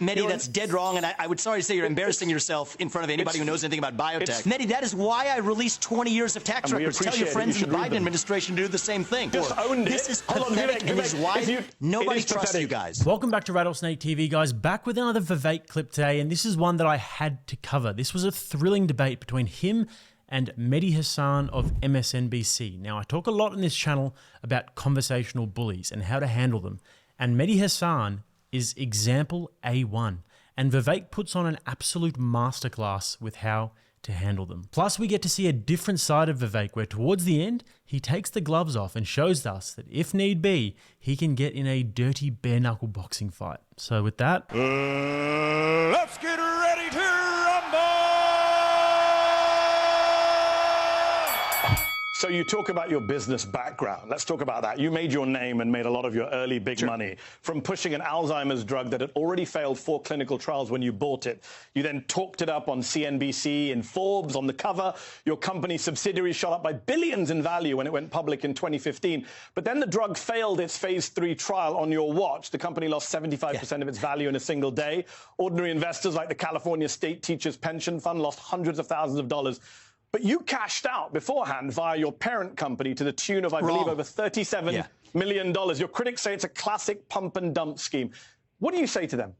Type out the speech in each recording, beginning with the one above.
Mehdi, that's dead wrong, and I would sorry to say you're embarrassing yourself in front of anybody who knows anything about biotech. Mehdi, that is why I released 20 years of tax records. Tell your friends in the Biden administration to do the same thing. Just owned it. This is pathetic, and this is why nobody trusts you guys. Welcome back to Rattlesnake TV, guys. Back with another Vivek clip today, and this is one that I had to cover. This was a thrilling debate between him and Mehdi Hasan of MSNBC. Now, I talk a lot on this channel about conversational bullies and how to handle them, and Mehdi Hasan is example A1. And Vivek puts on an absolute masterclass with how to handle them. Plus, we get to see a different side of Vivek where towards the end, he takes the gloves off and shows us that if need be, he can get in a dirty bare-knuckle boxing fight. So with that, let's get ready to rumble! So you talk about your business background. Let's talk about that. You made your name and made a lot of your early big money from pushing an Alzheimer's drug that had already failed 4 clinical trials when you bought it. You then talked it up on CNBC, in Forbes, on the cover. Your company's subsidiary shot up by billions in value when it went public in 2015. But then the drug failed its phase 3 trial on your watch. The company lost 75% of its value in a single day. Ordinary investors like the California State Teachers Pension Fund lost hundreds of thousands of dollars. But you cashed out beforehand via your parent company to the tune of, I believe, over $37 million. Your critics say it's a classic pump and dump scheme. What do you say to them?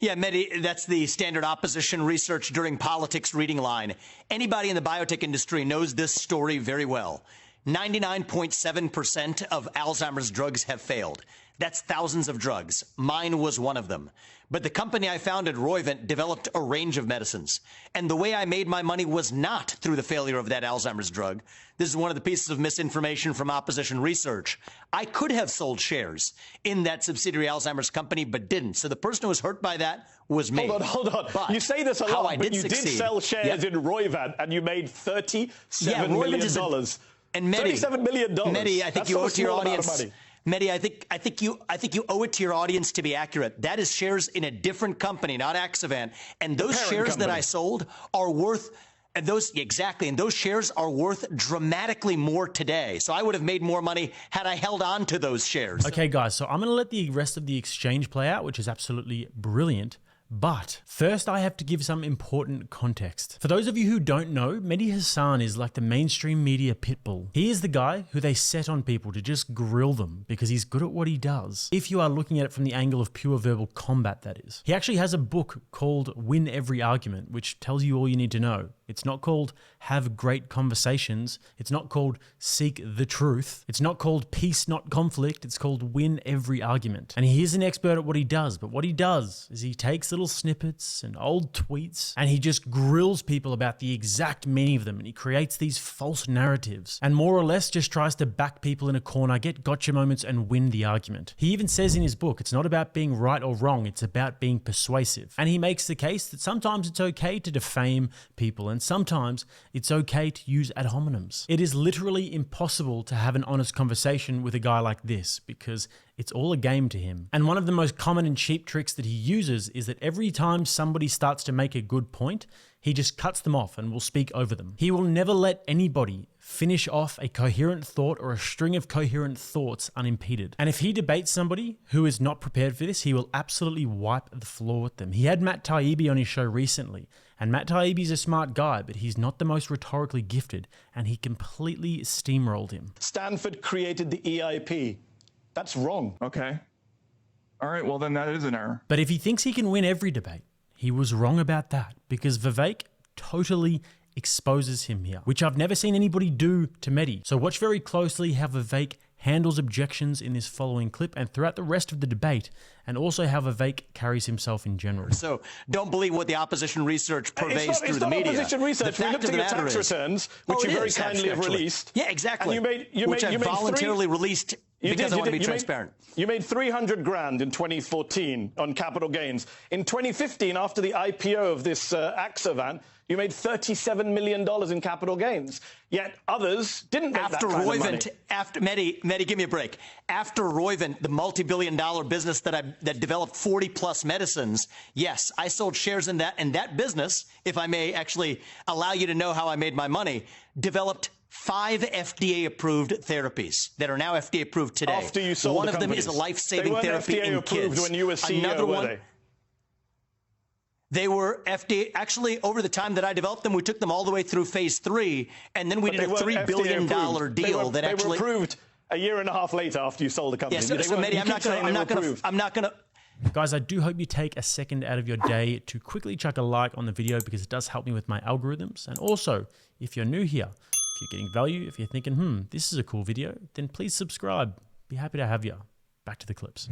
Yeah, Mehdi, that's the standard opposition research during politics reading line. Anybody in the biotech industry knows this story very well. 99.7% of Alzheimer's drugs have failed. That's thousands of drugs. Mine was one of them. But the company I founded, Roivant, developed a range of medicines. And the way I made my money was not through the failure of that Alzheimer's drug. This is one of the pieces of misinformation from opposition research. I could have sold shares in that subsidiary Alzheimer's company, but didn't. So the person who was hurt by that was me. Hold on. But you say this a lot, but you did sell shares in Roivant, and you made $37 million. And Mehdi, $37 million. Mehdi, I think you owe it to your audience. Mehdi, I think you owe it to your audience to be accurate. That is shares in a different company, not Axovant, and those shares that I sold are worth. And those shares are worth dramatically more today. So I would have made more money had I held on to those shares. Okay, guys, so I'm going to let the rest of the exchange play out, which is absolutely brilliant. But first, I have to give some important context. For those of you who don't know, Mehdi Hasan is like the mainstream media pit bull. He is the guy who they set on people to just grill them because he's good at what he does. If you are looking at it from the angle of pure verbal combat, that is. He actually has a book called Win Every Argument, which tells you all you need to know. It's not called Have Great Conversations. It's not called Seek the Truth. It's not called Peace Not Conflict. It's called Win Every Argument. And he is an expert at what he does, but what he does is he takes little snippets and old tweets and he just grills people about the exact meaning of them, and he creates these false narratives and more or less just tries to back people in a corner, get gotcha moments, and win the argument. He even says in his book, it's not about being right or wrong, it's about being persuasive. And he makes the case that sometimes it's okay to defame people and sometimes it's okay to use ad hominems. It is literally impossible to have an honest conversation with a guy like this because it's all a game to him. And one of the most common and cheap tricks that he uses is that every time somebody starts to make a good point, he just cuts them off and will speak over them. He will never let anybody finish off a coherent thought or a string of coherent thoughts unimpeded. And if he debates somebody who is not prepared for this, he will absolutely wipe the floor with them. He had Matt Taibbi on his show recently, and Matt Taibbi is a smart guy, but he's not the most rhetorically gifted, and he completely steamrolled him. Stanford created the EIP. That's wrong. Okay. All right, well then that is an error. But if he thinks he can win every debate, he was wrong about that, because Vivek totally exposes him here, which I've never seen anybody do to Mehdi. So watch very closely how Vivek handles objections in this following clip and throughout the rest of the debate, and also how Vivek carries himself in general. So don't believe what the opposition research purveys through the media. It's not opposition research. We looked at your tax returns, which you very kindly have released. Yeah, exactly. And you made voluntarily released because I want to be transparent. You made 300 grand in 2014 on capital gains. In 2015, after the IPO of this Axovant, you made $37 million in capital gains. Yet others didn't make that kind of money. After Mehdi, give me a break. After Roivant, the multi-billion-dollar business that developed 40-plus medicines, yes, I sold shares in that, and that business, if I may actually allow you to know how I made my money, developed 5 FDA-approved therapies that are now FDA-approved today. After you sold one the of them companies. is a life-saving they therapy FDA in approved kids. When you were CEO, Another one, were they were FDA. Actually, over the time that I developed them, we took them all the way through phase 3, and then we did a $3 billion deal that actually they were approved a year and a half later after you sold the company. Yes, so Mehdi, I'm not going to. Guys, I do hope you take a second out of your day to quickly chuck a like on the video because it does help me with my algorithms. And also, if you're new here, if you're getting value, if you're thinking, this is a cool video, then please subscribe. Be happy to have you. Back to the clips.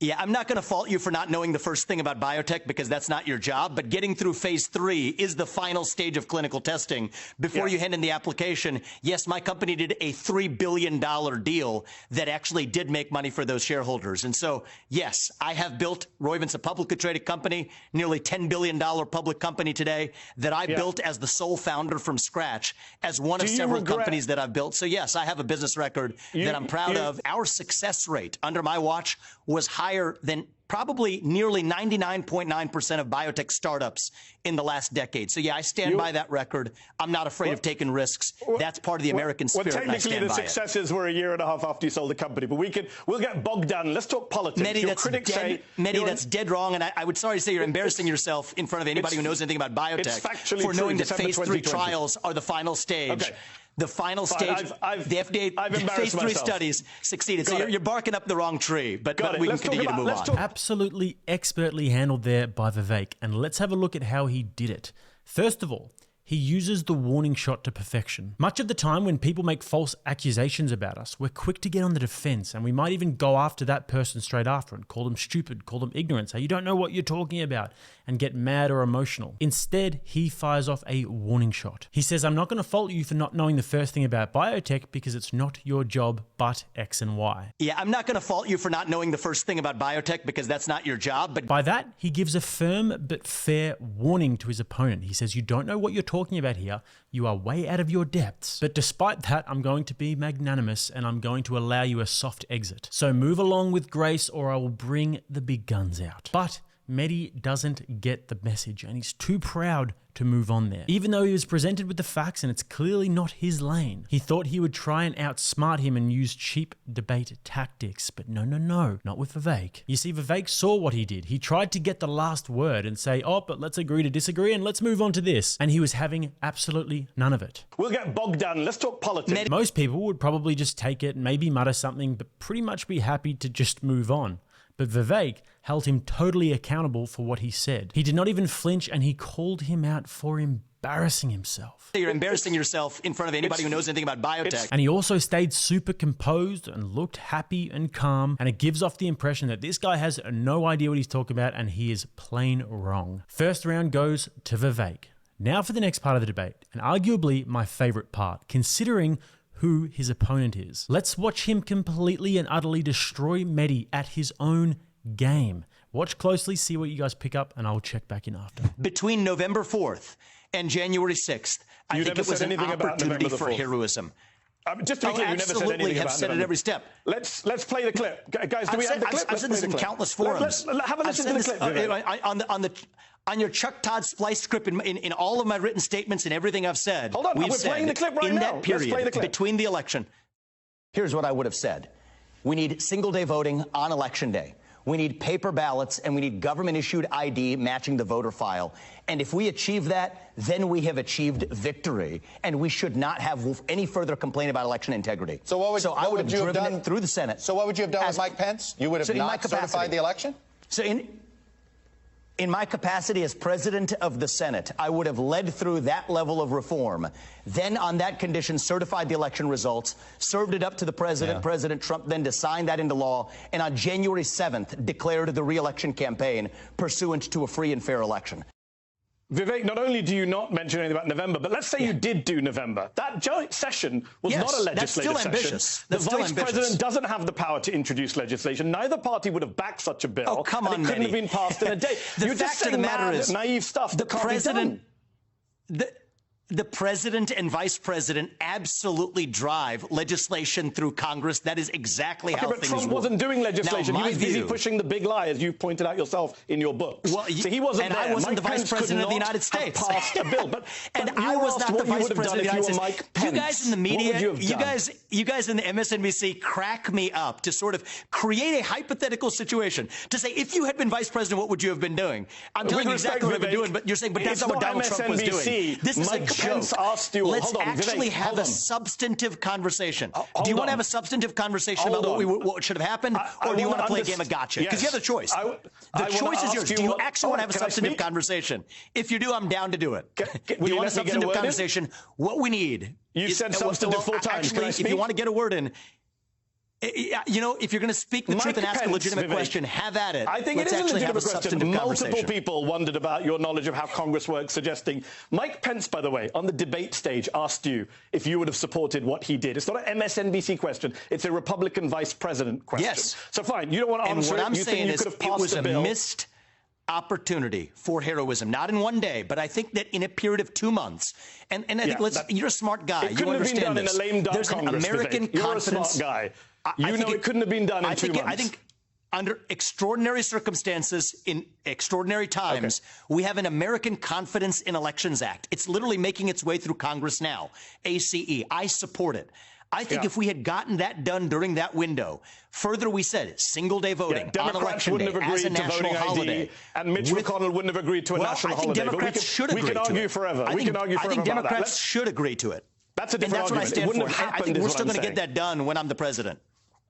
Yeah, I'm not going to fault you for not knowing the first thing about biotech because that's not your job, but getting through phase 3 is the final stage of clinical testing. Before you hand in the application, yes, my company did a $3 billion deal that actually did make money for those shareholders. And so, yes, I have built, Roivant's a publicly traded company, nearly $10 billion public company today that I built as the sole founder from scratch as one of several companies that I've built. So, yes, I have a business record that I'm proud of. Our success rate under my watch was higher than probably nearly 99.9% of biotech startups in the last decade. So, yeah, I stand by that record. I'm not afraid of taking risks. That's part of the American spirit. Well, technically, the successes were a year and a half after you sold the company, but we'll get bogged down. Let's talk politics. Mehdi, that's dead wrong, and I would sorry to say you're embarrassing yourself in front of anybody who knows anything about biotech for knowing that phase 3 trials are the final stage. Okay. The final stage, the FDA phase 3 studies succeeded. So you're barking up the wrong tree, but we can continue to move on. Absolutely expertly handled there by Vivek. And let's have a look at how he did it. First of all, he uses the warning shot to perfection. Much of the time when people make false accusations about us, we're quick to get on the defense, and we might even go after that person straight after and call them stupid, call them ignorant, say you don't know what you're talking about, and get mad or emotional. Instead, he fires off a warning shot. He says, I'm not going to fault you for not knowing the first thing about biotech because it's not your job, but X and Y. Yeah, I'm not going to fault you for not knowing the first thing about biotech because that's not your job, but by that, he gives a firm but fair warning to his opponent. He says, you don't know what you're talking about here. You are way out of your depths. But despite that, I'm going to be magnanimous and I'm going to allow you a soft exit. So move along with grace or I will bring the big guns out. But Mehdi doesn't get the message and he's too proud to move on there. Even though he was presented with the facts and it's clearly not his lane. He thought he would try and outsmart him and use cheap debate tactics, but no, not with Vivek. You see, Vivek saw what he did. He tried to get the last word and say, oh, but let's agree to disagree and let's move on to this. And he was having absolutely none of it. We'll get bogged down. Let's talk politics. Most people would probably just take it, maybe mutter something, but pretty much be happy to just move on. But Vivek held him totally accountable for what he said. He did not even flinch and he called him out for embarrassing himself. You're embarrassing yourself in front of anybody who knows anything about biotech. And he also stayed super composed and looked happy and calm. And it gives off the impression that this guy has no idea what he's talking about and he is plain wrong. First round goes to Vivek. Now for the next part of the debate, and arguably my favorite part, considering who his opponent is. Let's watch him completely and utterly destroy Mehdi at his own game. Watch closely, see what you guys pick up, and I'll check back in after. Between November 4th and January 6th, I think it was an opportunity for heroism. Just to be clear, you never said anything about said it every step. Let's play the clip. Guys, do we have the clip? I've said this in countless forums. Let's have a listen to the clip. On your Chuck Todd splice script, in all of my written statements and everything I've said, hold on, we're playing the clip right now. In that period, between the election, here's what I would have said. We need single-day voting on Election Day. We need paper ballots, and we need government-issued ID matching the voter file. And if we achieve that, then we have achieved victory, and we should not have any further complaint about election integrity. So what would you have done through the Senate? So what would you have done with Mike Pence? You would have not certified the election? So in my capacity as president of the Senate, I would have led through that level of reform. Then on that condition, certified the election results, served it up to the president, President Trump, then to sign that into law, and on January 7th, declared the re-election campaign pursuant to a free and fair election. Vivek, not only do you not mention anything about November, but let's say you did do November. That joint session was not a legislative session. Ambitious. The vice president doesn't have the power to introduce legislation. Neither party would have backed such a bill. Oh, come on, and it couldn't have been passed in a day. The fact of the matter is, naive stuff. The president. The president and vice president absolutely drive legislation through Congress. That is exactly how things work. But Trump wasn't doing legislation. Now, he was busy pushing the big lie, as you pointed out yourself in your books. Well, so he wasn't and there. I wasn't Mike the vice president of the United States. Passed a bill, but I was not the vice president of the United States. Mike Pence, you guys in the media, you guys in the MSNBC crack me up to sort of create a hypothetical situation to say, if you had been vice president, what would you have been doing? I'm telling you exactly what I've been doing, but you're saying, but that's not what Donald Trump was doing. This is Mike a joke. Pence asked you, Let's actually have a substantive conversation. Do you want to have a substantive conversation about what should have happened, or do you want to play a game of gotcha? Because you have the choice. The choice is yours. Do you actually want to have a substantive conversation? If you do, I'm down to do it. Do you want a substantive conversation? What we need. You said substantive 4 times. Actually, if you want to get a word in, you know, if you're going to speak the truth and ask a legitimate question, have at it. I think it is a legitimate question. Multiple people wondered about your knowledge of how Congress works, suggesting Mike Pence, by the way, on the debate stage, asked you if you would have supported what he did. It's not an MSNBC question. It's a Republican vice president question. Yes. So fine, you don't want to answer it. And what I'm saying is it was a missed opportunity for heroism, not in one day, but I think that in a period of 2 months. And I think you're a smart guy. It couldn't have been done in a lame duck Congress, American Vivek. You're confidence. A smart guy. You know it couldn't have been done in 2 months. I think under extraordinary circumstances, in extraordinary times, we have an American Confidence in Elections Act. It's literally making its way through Congress now. ACE. I support it. I think if we had gotten that done during that window, further we said single-day voting on election day as a national holiday. And Mitch McConnell wouldn't have agreed to a national holiday. Democrats should agree to it. We can argue forever. I think Democrats should agree to it. That's a different argument. That's what I stand for. I think we're still going to get that done when I'm the president.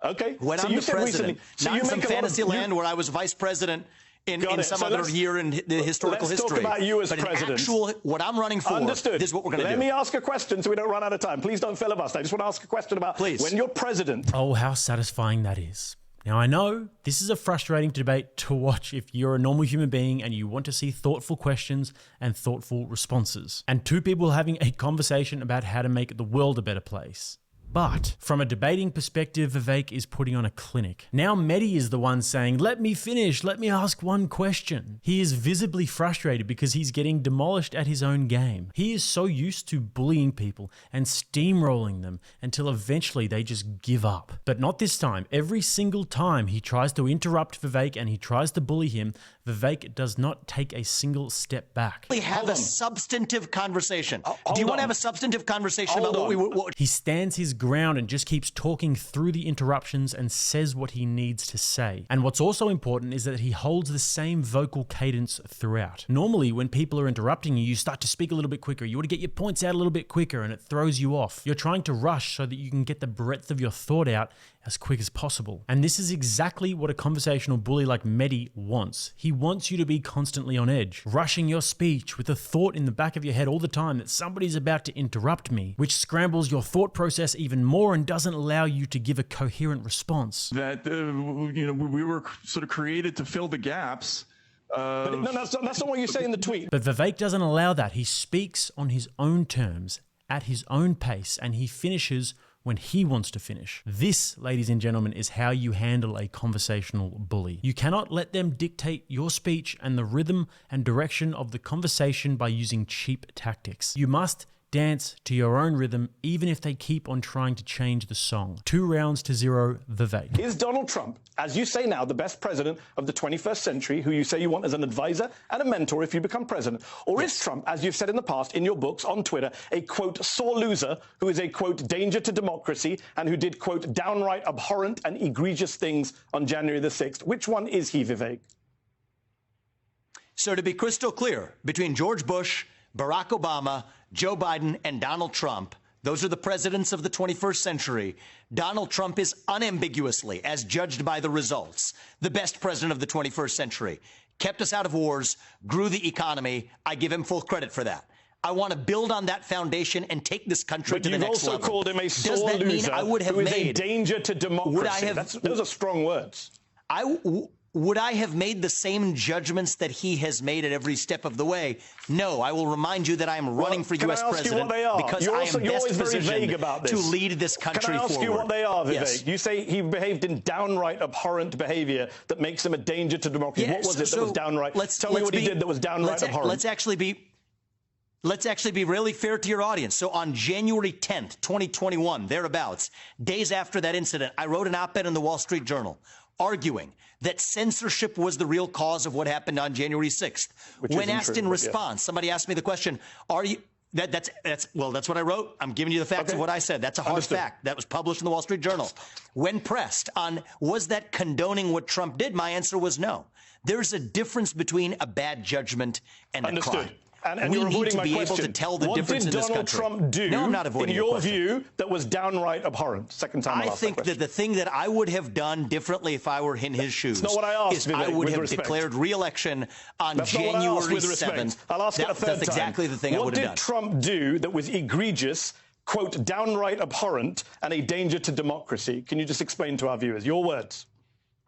Okay. When I'm the president, not in some fantasy land where I was vice president in some other year in the historical history. Let's talk about you as president. In actual, what I'm running for, Understood. This is what we're going to do. Let me ask a question so we don't run out of time. Please don't filibuster. I just want to ask a question about when you're president. Oh, how satisfying that is. Now, I know this is a frustrating debate to watch if you're a normal human being and you want to see thoughtful questions and thoughtful responses. And 2 people having a conversation about how to make the world a better place. But from a debating perspective, Vivek is putting on a clinic. Now Mehdi is the one saying, let me finish, let me ask one question. He is visibly frustrated because he's getting demolished at his own game. He is so used to bullying people and steamrolling them until eventually they just give up. But not this time. Every single time he tries to interrupt Vivek and he tries to bully him, Vivek does not take a single step back. We have a substantive conversation. Do you want to have a substantive conversation about what He stands his ground and just keeps talking through the interruptions and says what he needs to say. And what's also important is that he holds the same vocal cadence throughout. Normally, when people are interrupting you, you start to speak a little bit quicker. You want to get your points out a little bit quicker and it throws you off. You're trying to rush so that you can get the breadth of your thought out as quick as possible. And this is exactly what a conversational bully like Mehdi wants. He wants you to be constantly on edge, rushing your speech with a thought in the back of your head all the time that somebody's about to interrupt me, which scrambles your thought process even more and doesn't allow you to give a coherent response. That, we were sort of created to fill the gaps. But no, that's not what you say in the tweet. But Vivek doesn't allow that. He speaks on his own terms, at his own pace, and he finishes when he wants to finish. This, ladies and gentlemen, is how you handle a conversational bully. You cannot let them dictate your speech and the rhythm and direction of the conversation by using cheap tactics. You must dance to your own rhythm, even if they keep on trying to change the song. 2 rounds to 0, Vivek. Is Donald Trump, as you say now, the best president of the 21st century, who you say you want as an advisor and a mentor if you become president? Or is Trump, as you've said in the past, in your books, on Twitter, a, quote, sore loser who is a, quote, danger to democracy and who did, quote, downright abhorrent and egregious things on January the 6th? Which one is he, Vivek? So to be crystal clear, between George Bush, Barack Obama, Joe Biden, and Donald Trump, those are the presidents of the 21st century. Donald Trump is unambiguously, as judged by the results, the best president of the 21st century. Kept us out of wars, grew the economy. I give him full credit for that. I want to build on that foundation and take this country to the next level. But you've also called him a sore loser who is a danger to democracy. Those are strong words. Would I have made the same judgments that he has made at every step of the way? No. I will remind you that I am running for U.S. president because I am best positioned to lead this country forward. Can I ask you what they are, Vivek? Yes. You say he behaved in downright abhorrent behavior that makes him a danger to democracy. What was it that was downright? Tell me what he did that was downright abhorrent. Let's actually be... let's actually be really fair to your audience. So on January 10th, 2021, thereabouts, days after that incident, I wrote an op-ed in the Wall Street Journal arguing that censorship was the real cause of what happened on January 6th. When asked in response, somebody asked me the question, are you... That's what I wrote. I'm giving you the facts of what I said. That's a hard fact. That was published in the Wall Street Journal. When pressed on, was that condoning what Trump did? My answer was no. There's a difference between a bad judgment and a crime. And we you're need avoiding to be able to tell the difference in this country. What did Donald Trump do, no, I'm not avoiding in your view, that was downright abhorrent? Second time I think that the thing that I would have done differently if I were in his shoes not what I asked, is Vivek, I would have respect. declared re-election on January 7th. I'll ask it a third time. That's exactly the thing I would have done. What did Trump do that was egregious, quote, downright abhorrent, and a danger to democracy? Can you just explain to our viewers? Your words.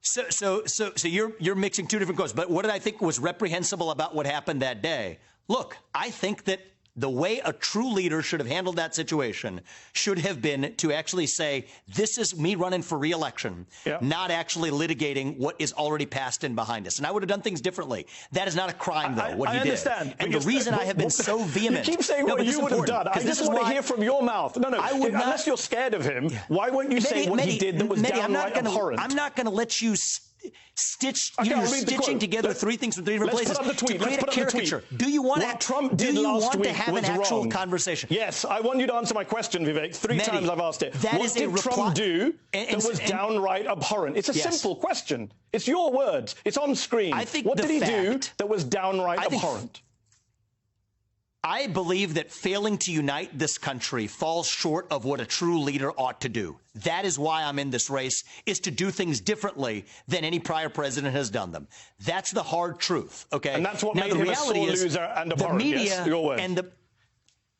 So you're mixing two different quotes. But what did I think was reprehensible about what happened that day? Look, I think that the way a true leader should have handled that situation should have been to actually say, this is me running for re-election, not actually litigating what is already passed and behind us. And I would have done things differently. That is not a crime, though, what he did. I understand. And the reason I have been so vehement... You keep saying what you would have done. I just want to hear from your mouth. No, unless you're scared of him, why won't you say what he did that was downright abhorrent? I'm not going to let you... You're stitching together three things from three different places to create a caricature. Do you want to have an actual conversation? Yes, I want you to answer my question, Vivek. Three times I've asked it. What did Trump do that was downright abhorrent? It's a simple question. It's your words. It's on screen. What did he do that was downright abhorrent? I believe that failing to unite this country falls short of what a true leader ought to do. That is why I'm in this race, is to do things differently than any prior president has done them. That's the hard truth, okay? And that's what made him a sore loser and abhorrent. The media your words. and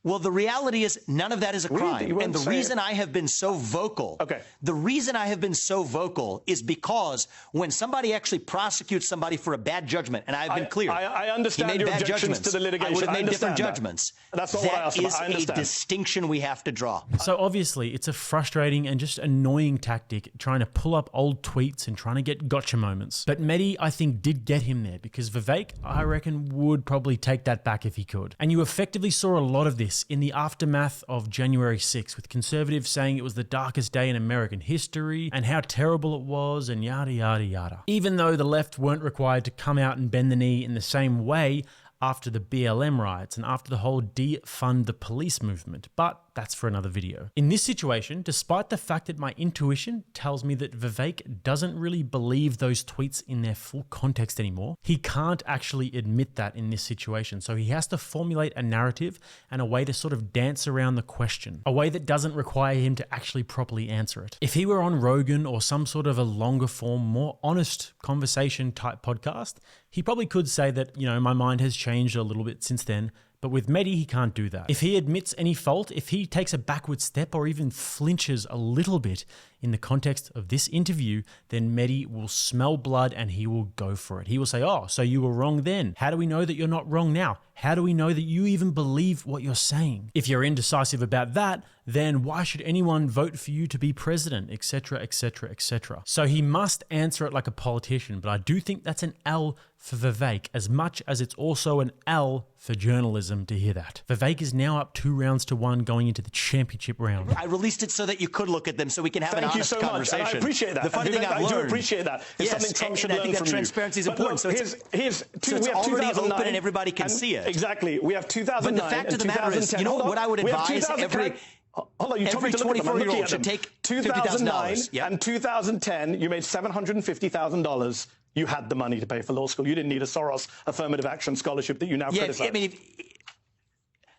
well, the reality is none of that is a crime. And the reason I have been so vocal, the reason I have been so vocal is because when somebody actually prosecutes somebody for a bad judgment, and I've been clear, I understand your objections to the litigation. I would have made different judgments. That's not what I asked about. I understand. That is a distinction we have to draw. So obviously, it's a frustrating and just annoying tactic trying to pull up old tweets and trying to get gotcha moments. But Mehdi, I think, did get him there because Vivek, I reckon, would probably take that back if he could. And you effectively saw a lot of this in the aftermath of January 6th, with conservatives saying it was the darkest day in American history and how terrible it was and yada, yada, yada. Even though the left weren't required to come out and bend the knee in the same way after the BLM riots and after the whole defund the police movement, but that's for another video. In this situation, despite the fact that my intuition tells me that Vivek doesn't really believe those tweets in their full context anymore, he can't actually admit that in this situation. So he has to formulate a narrative and a way to sort of dance around the question, a way that doesn't require him to actually properly answer it. If he were on Rogan or some sort of a longer form, more honest conversation type podcast, he probably could say that, you know, my mind has changed a little bit since then. But with Mehdi, he can't do that. If he admits any fault, if he takes a backward step or even flinches a little bit in the context of this interview, then Mehdi will smell blood and he will go for it. He will say, oh, so you were wrong then. How do we know that you're not wrong now? How do we know that you even believe what you're saying? If you're indecisive about that, then why should anyone vote for you to be president, etc., etc., etc. So he must answer it like a politician, but I do think that's an L for Vivek, as much as it's also an L for journalism to hear that. Vivek is now up 2-1 going into the championship round. I released it so that you could look at them so we can have an honest conversation. And I appreciate that. The funny thing I've learned, I do appreciate that. It's something Trump should learn from you. Transparency is important. So it's already open and everybody can see it. Exactly. We have 2009 But the fact of the matter is, you know what I would advise every 24-year-old should take $50,000. And 2010, you made $750,000. You had the money to pay for law school. You didn't need a Soros affirmative action scholarship that you now criticize. I mean,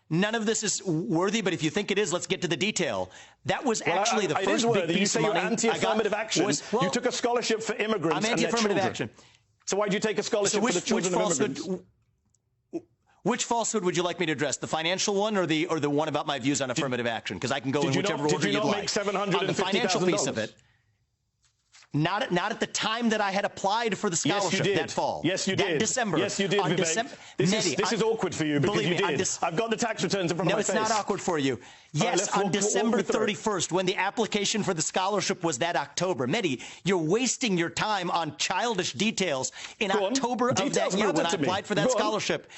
none of this is worthy, but if you think it is, let's get to the detail. That was actually the first big piece of money. You say you're anti-affirmative action. You took a scholarship for immigrants. I'm anti-affirmative action. So why did you take a scholarship for the children of immigrants? Which falsehood would you like me to address? The financial one or the one about my views on affirmative action? Because I can go in whichever order you'd like. On the financial piece of it. Not at the time that I had applied for the scholarship that fall. Yes, you did. That December. Yes, you did, Vivek. This is awkward for you because you did. I've got the tax returns in front of my face. No, it's not awkward for you. Yes, on December 31st, when the application for the scholarship was that October. Mehdi, you're wasting your time on childish details in October of that year when I applied for that scholarship.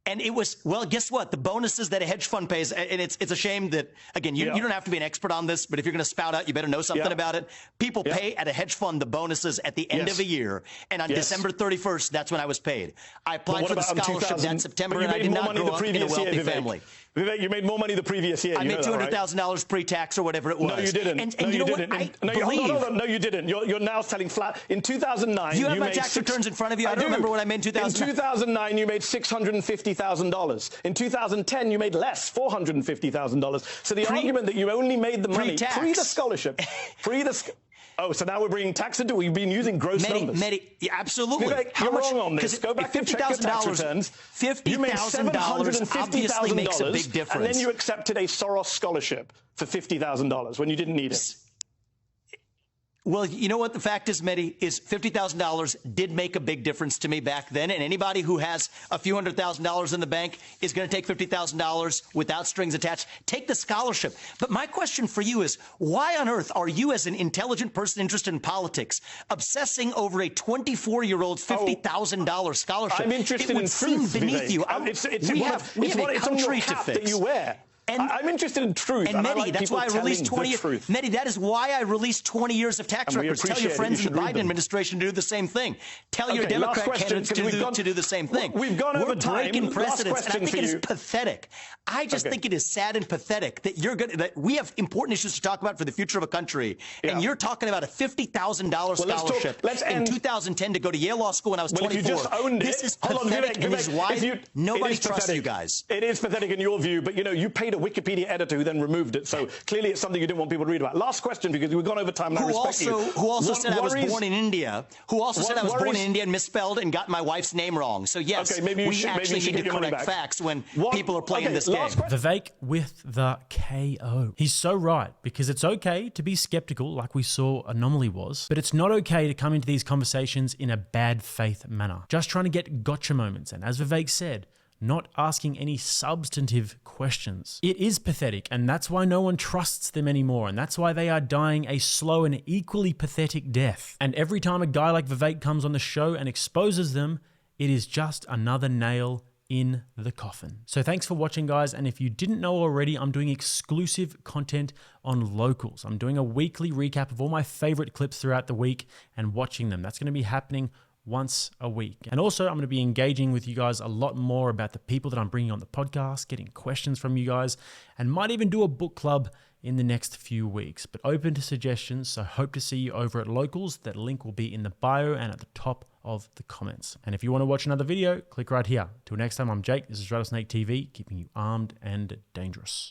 And it was, well, guess what? The bonuses that a hedge fund pays, and it's a shame that, again, you don't have to be an expert on this, but if you're going to spout out, you better know something about it. People pay at a hedge fund the bonuses at the end of a year, and on December 31st, that's when I was paid. I applied for the scholarship that September, and I did not grow up in a wealthy family. Vivek, you made more money the previous year. I made $200,000 pre-tax or whatever it was. No, you didn't. And you know what? Hold on. No, you didn't. You're now telling flat. In 2009, you have my tax returns in front of you. I don't remember what I made in 2009. In 2009, you made $650,000. In 2010, you made less, $450,000. So the argument that you only made the money pre the scholarship, Oh, so now we're bringing tax into it. We've been using gross numbers. Absolutely. Vivek, you're wrong on this. Go back and check your tax returns. You made $750,000 makes a big difference. And then you accepted a Soros scholarship for $50,000 when you didn't need it. Well, you know what the fact is, Mehdi, is $50,000 did make a big difference to me back then. And anybody who has a few $100,000 in the bank is going to take $50,000 without strings attached. Take the scholarship. But my question for you is, why on earth are you, as an intelligent person interested in politics, obsessing over a 24-year-old $50,000 scholarship? I'm interested in truth, beneath you. We have a country to fix. That you wear. And I'm interested in truth. And Mehdi, that's why I released 20 years. Mehdi, that is why I released 20 years of tax records. Tell your friends in the Biden administration to do the same thing. Tell your Democrat candidates to do the same thing. We've gone over time. We're breaking precedents, and I think it is pathetic. I just think it is sad and pathetic that that we have important issues to talk about for the future of a country, and you're talking about a $50,000 scholarship in 2010 to go to Yale Law School when I was 24. If you just owned it. This is pathetic, and is why nobody trusts you guys. It is pathetic in your view, but you paid a Wikipedia editor who then removed it. So clearly it's something you didn't want people to read about. Last question, because we've gone over time and I respect you. Who also said I was born in India. Who also said I was born in India and misspelled and got my wife's name wrong. So yes, we actually need to correct facts when people are playing this game. Vivek with the KO. He's so right, because it's okay to be skeptical like we saw Anomaly was, but it's not okay to come into these conversations in a bad faith manner. Just trying to get gotcha moments. And as Vivek said, not asking any substantive questions. It is pathetic, and that's why no one trusts them anymore, and that's why they are dying a slow and equally pathetic death. And every time a guy like Vivek comes on the show and exposes them, it is just another nail in the coffin. So thanks for watching, guys, and if you didn't know already, I'm doing exclusive content on Locals. I'm doing a weekly recap of all my favorite clips throughout the week and watching them. That's going to be happening once a week. And also, I'm going to be engaging with you guys a lot more about the people that I'm bringing on the podcast, getting questions from you guys, and might even do a book club in the next few weeks. But open to suggestions, so hope to see you over at Locals. That link will be in the bio and at the top of the comments. And if you want to watch another video, click right here. Till next time, I'm Jake. This is RattlesnakeTV, keeping you armed and dangerous.